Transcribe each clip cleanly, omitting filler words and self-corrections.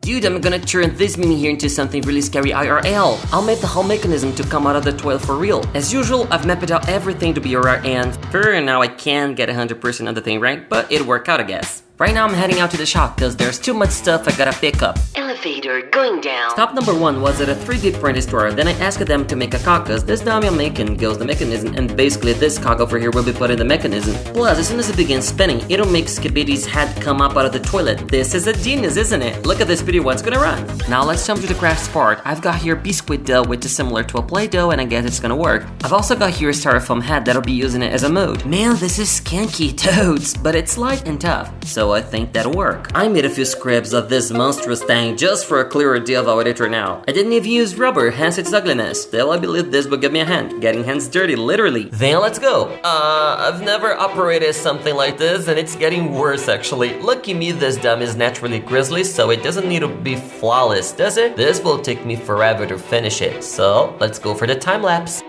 Dude, I'm gonna turn this meme here into something really scary IRL. I'll make the whole mechanism to come out of the toilet for real. As usual, I've mapped out everything to be alright, and for now I can't get 100% of the thing right, but it'll work out I guess. Right now I'm heading out to the shop cause there's too much stuff I gotta pick up. Elevator going down. Stop number 1 was at a 3D printing store, then I asked them to make a cock cause this dummy I'm making goes the mechanism, and basically this cock over here will be put in the mechanism. Plus, as soon as it begins spinning, it'll make SKIBIDI's head come up out of the toilet. This is a genius, isn't it? Look at this video, what's gonna run. Now let's jump to the crafts part. I've got here biscuit dough which is similar to a Play-Doh and I guess it's gonna work. I've also got here a styrofoam head that'll be using it as a mold. Man, this is skanky toads, but it's light and tough, so I think that'll work. I made a few scribs of this monstrous thing just for a clearer idea of how it turns out. I didn't even use rubber, hence its ugliness. Still, I believe this will give me a hand. Getting hands dirty, literally. Then let's go. I've never operated something like this and it's getting worse actually. Lucky me, this dummy is naturally grizzly, so it doesn't need to be flawless, does it? This will take me forever to finish it. So let's go for the time lapse.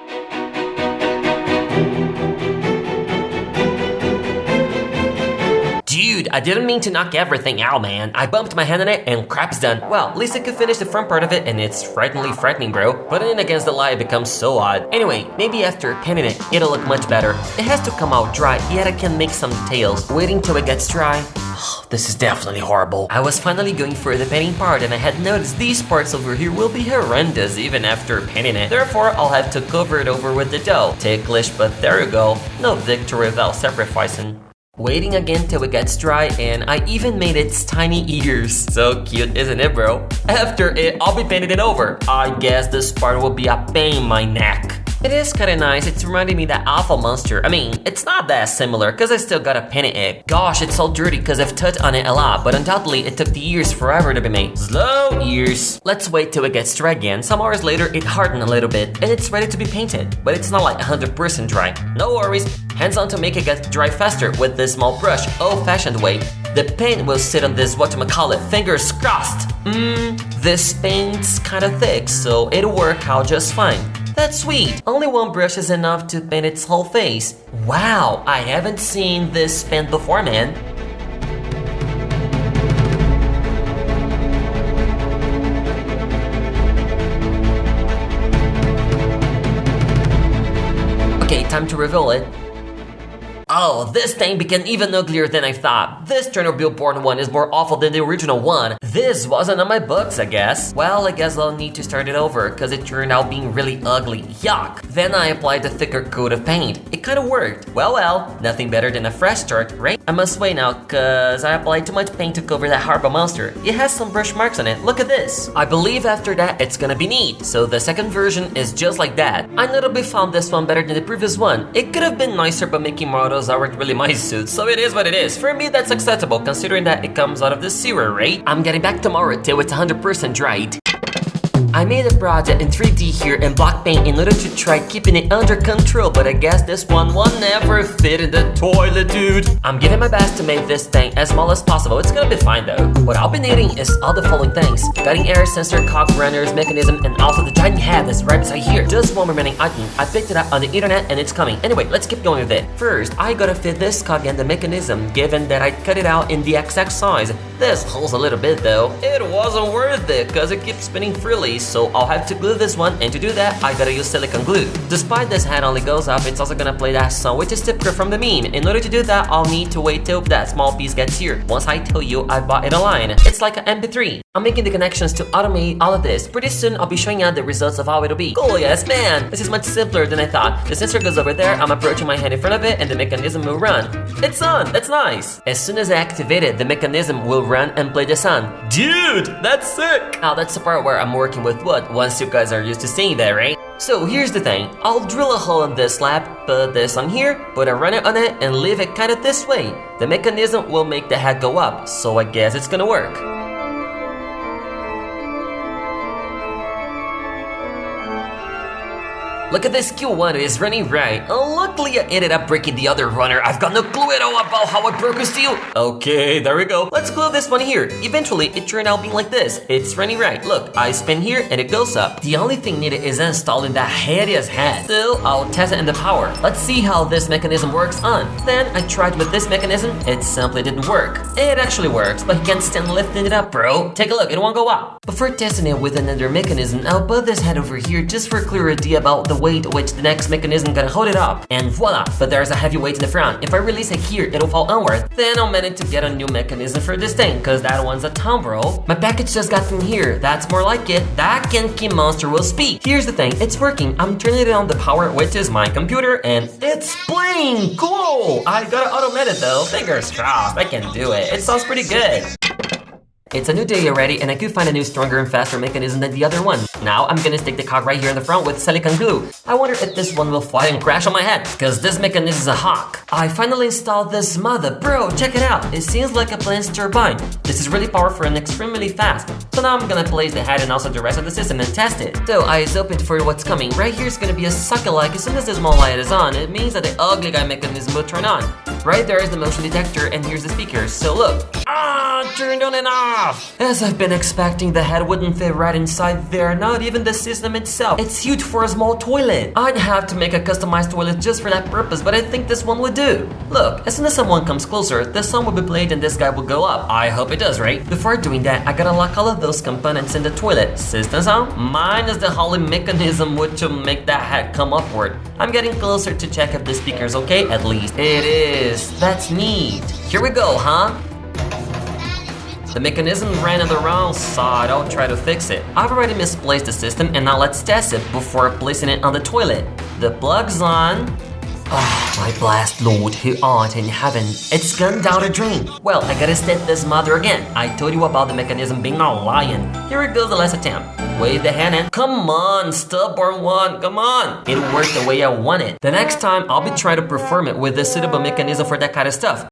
Dude, I didn't mean to knock everything out, man. I bumped my hand on it and crap's done. Well, at least I could finish the front part of it and it's frighteningly frightening, bro. Putting it against the light becomes so odd. Anyway, maybe after painting it, it'll look much better. It has to come out dry, yet I can make some details. Waiting till it gets dry. This is definitely horrible. I was finally going for the painting part and I had noticed these parts over here will be horrendous even after painting it. Therefore, I'll have to cover it over with the dough. Ticklish, but there you go. No victory without sacrificing. Waiting again till it gets dry, and I even made its tiny ears. So cute, isn't it, bro? After it, I'll be painting it over. I guess this part will be a pain in my neck. It is kinda nice, it's reminding me of that awful monster. I mean, it's not that similar, cause I still gotta paint it. Gosh, it's so dirty cause I've touched on it a lot, but undoubtedly it took the ears forever to be made. Slow ears. Let's wait till it gets dry again. Some hours later, it hardened a little bit, and it's ready to be painted. But it's not like 100% dry. No worries, hands on to make it get dry faster with this small brush, old-fashioned way. The paint will sit on this whatchamacallit, fingers crossed. This paint's kinda thick, so it'll work out just fine. That's sweet. Only one brush is enough to paint its whole face. Wow, I haven't seen this paint before, man. Okay, time to reveal it. Oh, this thing became even uglier than I thought. This Chernobyl-born one is more awful than the original one. This wasn't on my books, I guess. Well, I guess I'll need to start it over, cause it turned out being really ugly. Yuck! Then I applied a thicker coat of paint. It kinda worked. Well, nothing better than a fresh start, right? I must wait now, cause I applied too much paint to cover that horrible monster. It has some brush marks on it, look at this. I believe after that, it's gonna be neat. So the second version is just like that. I notably found this one better than the previous one. It could have been nicer, but making models aren't really my suit, so it is what it is. For me, that's acceptable, considering that it comes out of the sewer, right? I'm getting back tomorrow till it's 100% dried. I made a project in 3D here in block paint in order to try keeping it under control, but I guess this one will never fit in the toilet, dude. I'm giving my best to make this thing as small as possible. It's gonna be fine though. What I'll be needing is all the following things: cutting air sensor, cock runners, mechanism, and also the giant head that's right beside here. Just one remaining item. I picked it up on the internet and it's coming. Anyway, let's keep going with it. First, I gotta fit this cock and the mechanism, given that I cut it out in the exact size. This holds a little bit though. It wasn't worth it cause it keeps spinning freely, so I'll have to glue this one, and to do that, I gotta use silicone glue. Despite this head only goes up, it's also gonna play that song, which is typical from the meme. In order to do that, I'll need to wait till that small piece gets here. Once I tell you I bought it online, it's like an MP3. I'm making the connections to automate all of this. Pretty soon, I'll be showing out the results of how it'll be. Cool, yes, man! This is much simpler than I thought. The sensor goes over there, I'm approaching my hand in front of it, and the mechanism will run. It's on! That's nice! As soon as I activate it, the mechanism will run and play the sound. Dude, that's sick! Now, that's the part where I'm working with wood, once you guys are used to seeing that, right? So here's the thing, I'll drill a hole in this slab, put this on here, put a runner on it, and leave it kinda this way. The mechanism will make the head go up, so I guess it's gonna work. Look at this Q1, it's running right. Luckily I ended up breaking the other runner. I've got no clue at all about how I broke a steel. Okay, there we go. Let's glue this one here. Eventually, it turned out being like this. It's running right. Look, I spin here and it goes up. The only thing needed is installing that hideous head. So I'll test it in the power. Let's see how this mechanism works on. Then I tried with this mechanism. It simply didn't work. It actually works, but he can't stand lifting it up, bro. Take a look, it won't go up. Before testing it with another mechanism, I'll put this head over here just for a clear idea about the weight which the next mechanism gonna hold it up. And voila, but there's a heavy weight in the front. If I release it here, it'll fall onward. Then I'll manage to get a new mechanism for this thing, cause that one's a ton, bro. My package just got in here. That's more like it. That Genki monster will speak. Here's the thing, it's working. I'm turning it on the power, which is my computer, and it's playing. Cool. I gotta automate it though. Fingers crossed, I can do it. It sounds pretty good. It's a new day already, and I could find a new stronger and faster mechanism than the other one. Now I'm gonna stick the cog right here in the front with silicone glue. I wonder if this one will fly and crash on my head, cause this mechanism is a hawk. I finally installed this mother. Bro, check it out. It seems like a plane's turbine. This is really powerful and extremely fast. So now I'm gonna place the head and also the rest of the system and test it. So eyes open for what's coming. Right here is gonna be a socket like. As soon as the small light is on, it means that the ugly guy mechanism will turn on. Right there is the motion detector, and here's the speaker. So look. Turned on and off. As I've been expecting, the head wouldn't fit right inside there, not even the system itself. It's huge for a small toilet. I'd have to make a customized toilet just for that purpose, but I think this one would do. Look, as soon as someone comes closer, the song will be played and this guy will go up. I hope it does, right? Before doing that, I gotta lock all of those components in the toilet. Systems on? Mine is the holy mechanism which will make that head come upward. I'm getting closer to check if the speaker's okay, at least. It is. That's neat. Here we go, huh? The mechanism ran on the wrong side. I'll try to fix it. I've already misplaced the system, and now let's test it before placing it on the toilet. The plug's on. Oh, my blessed Lord who art in heaven. It's gone down the drain. Well, I gotta step this mother again. I told you about the mechanism being a lion. Here it goes, the last attempt. Wave the hand in. Come on, stubborn one, come on. It worked the way I want it. The next time, I'll be trying to perform it with a suitable mechanism for that kind of stuff.